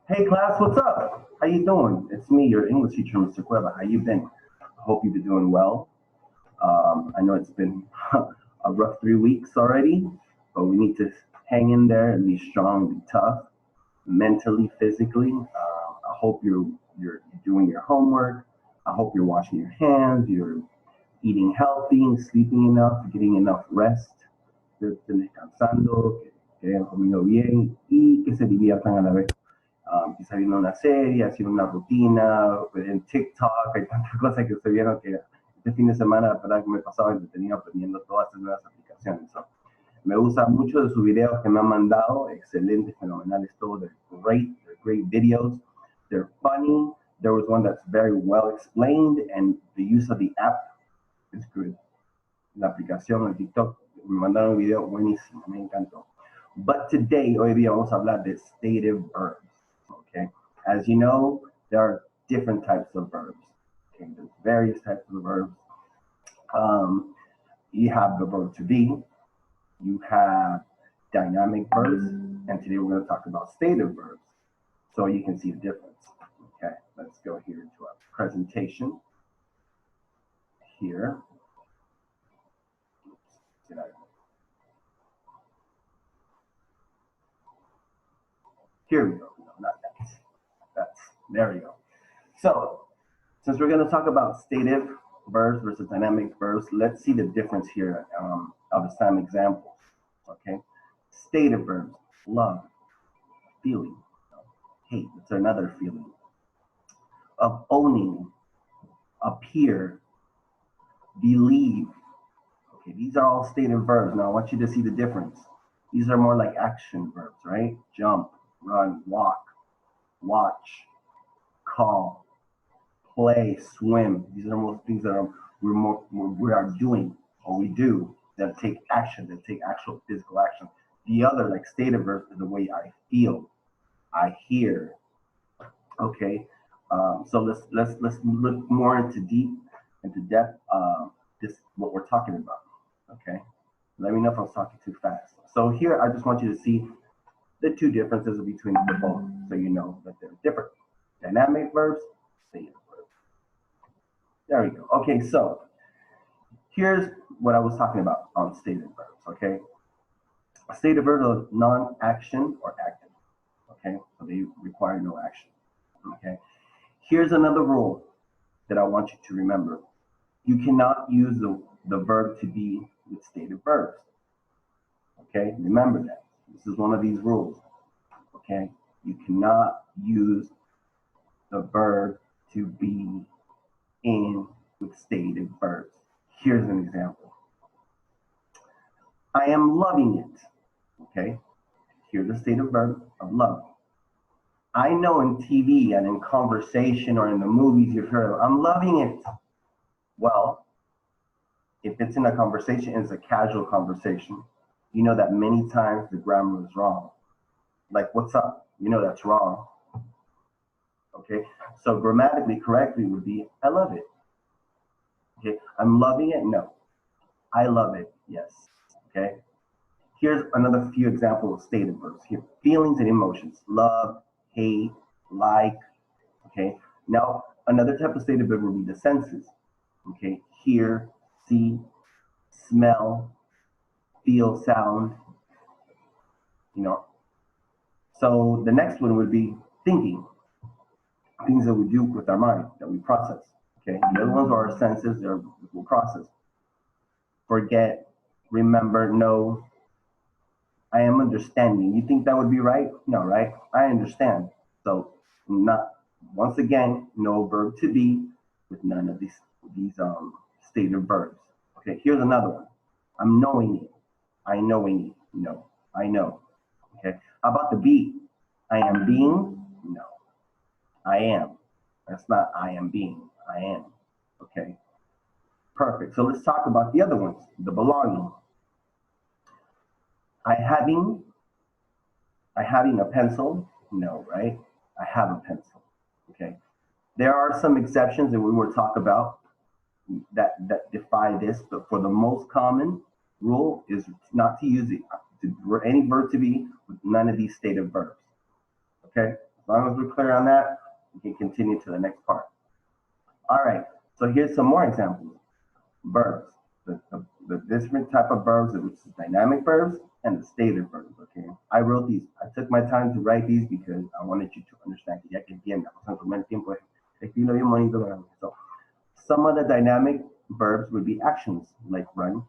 Hey class, what's up? How you doing? It's me, your English teacher, Mr. Cueva. How you been? I hope you've been doing well. I know it's been a rough 3 weeks already, but we need to hang in there and be strong, be tough, mentally, physically. I hope you're doing your homework. I hope you're washing your hands. You're eating healthy and sleeping enough, getting enough rest. Que estén descansando, que hayan comido bien y que se diviertan a la vez. Quizá viendo una serie, haciendo una rutina, en TikTok, hay tantas cosas que se vieron que este fin de semana, la verdad que me pasaba entretenido aprendiendo todas estas nuevas aplicaciones. So, me gusta mucho de sus videos que me han mandado, excelentes, fenomenales, todos, they're great videos, they're funny. There was one that's very well explained, and the use of the app is good. La aplicación, el TikTok, me mandaron un video buenísimo, me encantó. But today, hoy día vamos a hablar de stative verbs. Okay, as you know, there are different types of verbs. Okay, there's various types of verbs. You have the verb to be, you have dynamic verbs, and today we're going to talk about stative verbs, so you can see the difference. Okay, let's go here to our presentation. Here. Here we go. No, not that. There we go. So, since we're going to talk about stative verbs versus dynamic verbs, let's see the difference here of some examples. Okay, stative verbs: love, feeling, hate. It's another feeling. Of owning, appear, believe. Okay, these are all stative verbs. Now I want you to see the difference. These are more like action verbs, right? Jump, run, walk, watch, call, play, swim. These are most things that we are doing or we do that take action, that take actual physical action. The other, like stative verbs, is the way I feel, I hear. Okay, so let's look more into depth. This what we're talking about. Okay, let me know if I was talking too fast. So here, I just want you to see the two differences between the both, so you know that they're different. Dynamic verbs, stative verbs. There we go. Okay, so here's what I was talking about on stative verbs. Okay, stative verbs are non-action or active. Okay, so they require no action. Okay, here's another rule that I want you to remember. You cannot use the verb to be with stative verbs. Okay, remember that. This is one of these rules. Okay, you cannot use the verb to be in with stative verbs. Here's an example. I am loving it. Okay, here's the stative verb of love. I know in TV and in conversation or in the movies you've heard, I'm loving it. Well, if it's in a conversation, it's a casual conversation, you know that many times the grammar is wrong. Like, what's up? You know that's wrong. Okay, so grammatically correctly would be, I love it. Okay, I'm loving it? No. I love it, yes. Okay, here's another few examples of stative verbs here. Feelings and emotions: love, hate, like. Okay, now another type of stative verb would be the senses. Okay, hear, see, smell, feel, sound. You know, so the next one would be thinking, things that we do with our mind, that we process. Okay, the other ones are our senses, they're we'll process. Forget, remember, know. I am understanding. You think that would be right? No, right? I understand. So not, once again, no verb to be with none of these stative verbs. Okay, here's another one. I'm knowing it. I knowing it. No, I know. Okay, how about the be? I am being? No, I am. That's not I am being. I am. Okay, perfect. So let's talk about the other ones. The belonging. I having a pencil? No, right? I have a pencil. Okay. There are some exceptions that we will talk about that defy this, but for the most common rule is not to use any verb to be with none of these stative verbs. Okay, As long as we're clear on that, we can continue to the next part. All right, so here's some more examples. Verbs, the different type of verbs, which is dynamic verbs and the stative verbs, okay? I wrote these, I took my time to write these because I wanted you to understand, que ya que entienda, o sea, tomé el tiempo de escribirlo bien bonito. So, some of the dynamic verbs would be actions, like run,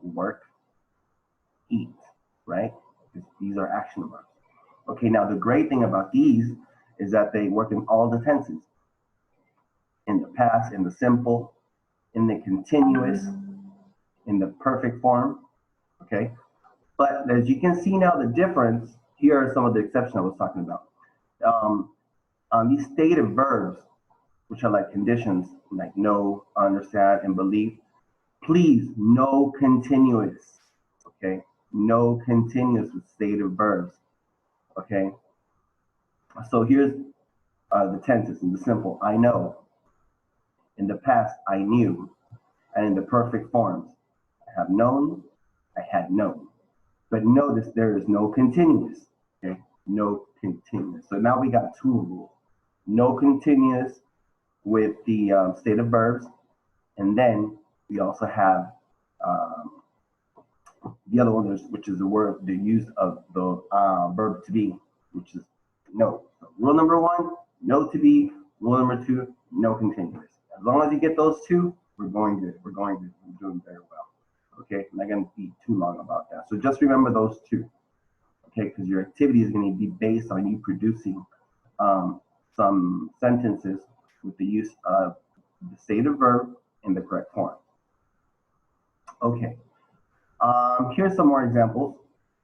work, eat, right? These are action verbs. Okay, now the great thing about these is that they work in all the tenses. In the past, in the simple, in the continuous, in the perfect form, okay? But as you can see now, the difference, here are some of the exceptions I was talking about. On these stative verbs, which are like conditions, like know, understand, and believe, please, no continuous, okay? No continuous with stative verbs, okay? So here's the tenses in the simple, I know. In the past, I knew. And in the perfect forms, I have known, I had known. But notice there is no continuous, okay? No continuous. So now we got two rules. No continuous with the stative verbs. And then we also have the other one, which is the use of the verb to be, which is no. So rule number one, no to be. Rule number two, no continuous. As long as you get those two, we're going good. We're going good. We're doing very well. Okay, I'm not going to be too long about that. So just remember those two. Okay, because your activity is going to be based on you producing some sentences with the use of the stative verb in the correct form. Okay, here's some more examples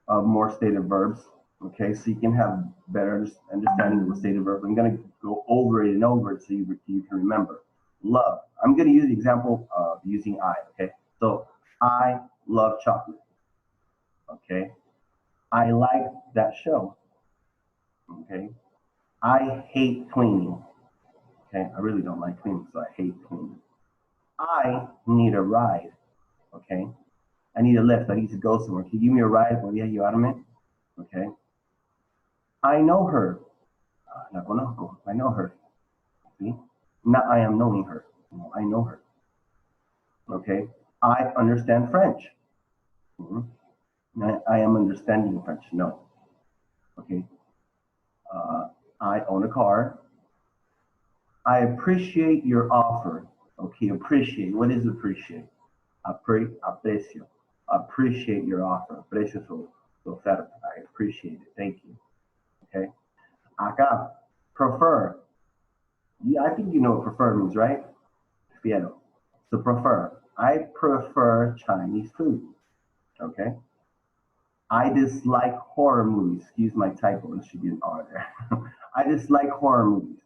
of more stative verbs. Okay, so you can have better understanding of the stative verb. I'm going to go over it and over it so you can remember. Love. I'm going to use the example of using I. Okay, so I love chocolate. Okay, I like that show. Okay, I hate cleaning. Okay, I really don't like cleaning, so I hate cleaning. I need a ride. Okay, I need a lift. I need to go somewhere. Can you give me a ride? Podría llevarme? Okay. I know her. La conozco. I know her. See? Not I am knowing her. No, I know her. Okay. I understand French. I am understanding French. No. Okay. I own a car. I appreciate your offer. Okay, appreciate. What is appreciate? Aprecio. Appreciate your offer. Aprecio su oferta. I appreciate it. Thank you. Okay. Acá, prefer. Yeah, I think you know what prefer means, right? Prefiero. So prefer. I prefer Chinese food. Okay. I dislike horror movies. Excuse my typo. There should be an R there. I dislike horror movies.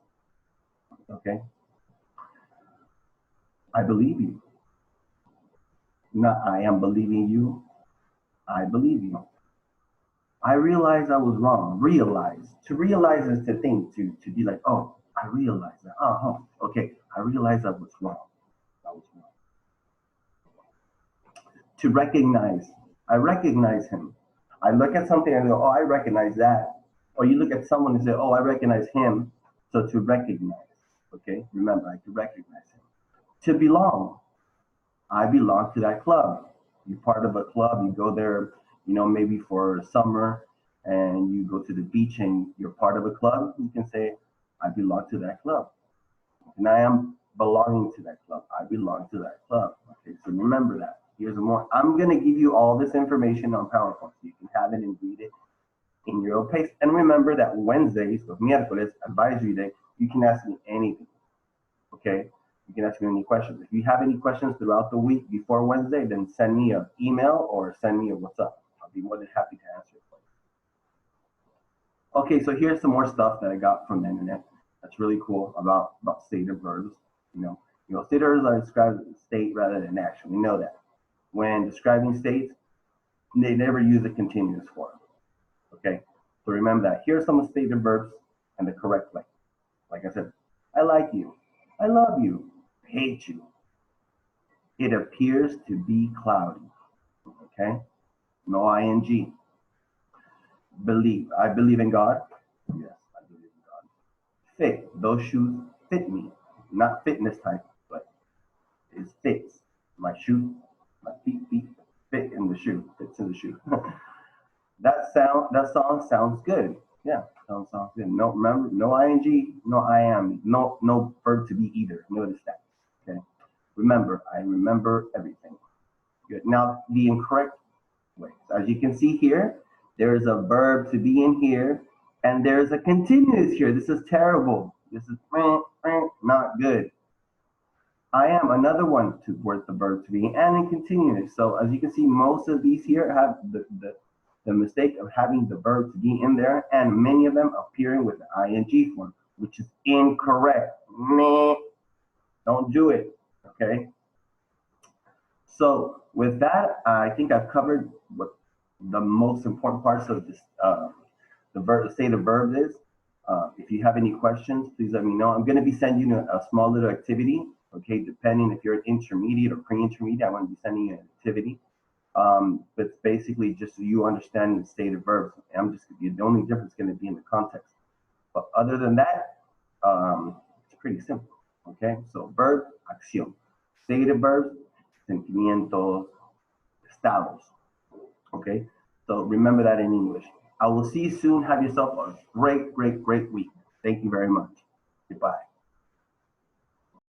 Okay. I believe you. Not I am believing you. I believe you. I realize I was wrong. Realize. To realize is to think, to be like, oh, I realize that. Okay. I realize I was wrong. I was wrong. To recognize. I recognize him. I look at something and go, oh, I recognize that. Or you look at someone and say, oh, I recognize him. So to recognize. Okay. Remember, I can recognize him. To belong. I belong to that club. You're part of a club. You go there, you know, maybe for summer and you go to the beach and you're part of a club. You can say, I belong to that club. And I am belonging to that club. I belong to that club. Okay, so remember that. Here's more. I'm going to give you all this information on PowerPoint so you can have it and read it in your own pace. And remember that Wednesdays, or miércoles, advisory day, you can ask me anything. Okay? You can ask me any questions. If you have any questions throughout the week before Wednesday, then send me an email or send me a WhatsApp. I'll be more than happy to answer it. Okay, so here's some more stuff that I got from the internet. That's really cool about stative verbs. You know, stative verbs are described as state rather than action. We know that. When describing states, they never use a continuous form. Okay, so remember that. Here are some stative verbs and the correct way. Like I said, I like you. I love you. Hate you. It appears to be cloudy. Okay? No ing. Believe. I believe in God. Yes, I fit. Those shoes fit me. Not fitness type, but it fits. My shoe, my feet fit in the shoe. Fits in the shoe. That song sounds good. Yeah, sounds good. No, remember, no ing, no I am, no verb to be either. Notice that. Okay. Remember, I remember everything. Good. Now the incorrect way. As you can see here, there's a verb to be in here, and there's a continuous here. This is terrible. This is not good. I am another one to worth the verb to be and in continuous. So as you can see, most of these here have the mistake of having the verb to be in there, and many of them appearing with the ing form, which is incorrect. Don't do it. Okay. So with that, I think I've covered what the most important parts of this, the verb, say the verb is. If you have any questions, please let me know. I'm going to be sending you a small little activity. Okay, depending if you're intermediate or pre-intermediate, I want to be sending you an activity. But it's basically just so you understand the state of verbs. The only difference is going to be in the context. But other than that, it's pretty simple. Okay, so verb, acción. Stative verbs, sentimientos, estados. Okay, so remember that in English. I will see you soon. Have yourself a great week. Thank you very much. Goodbye.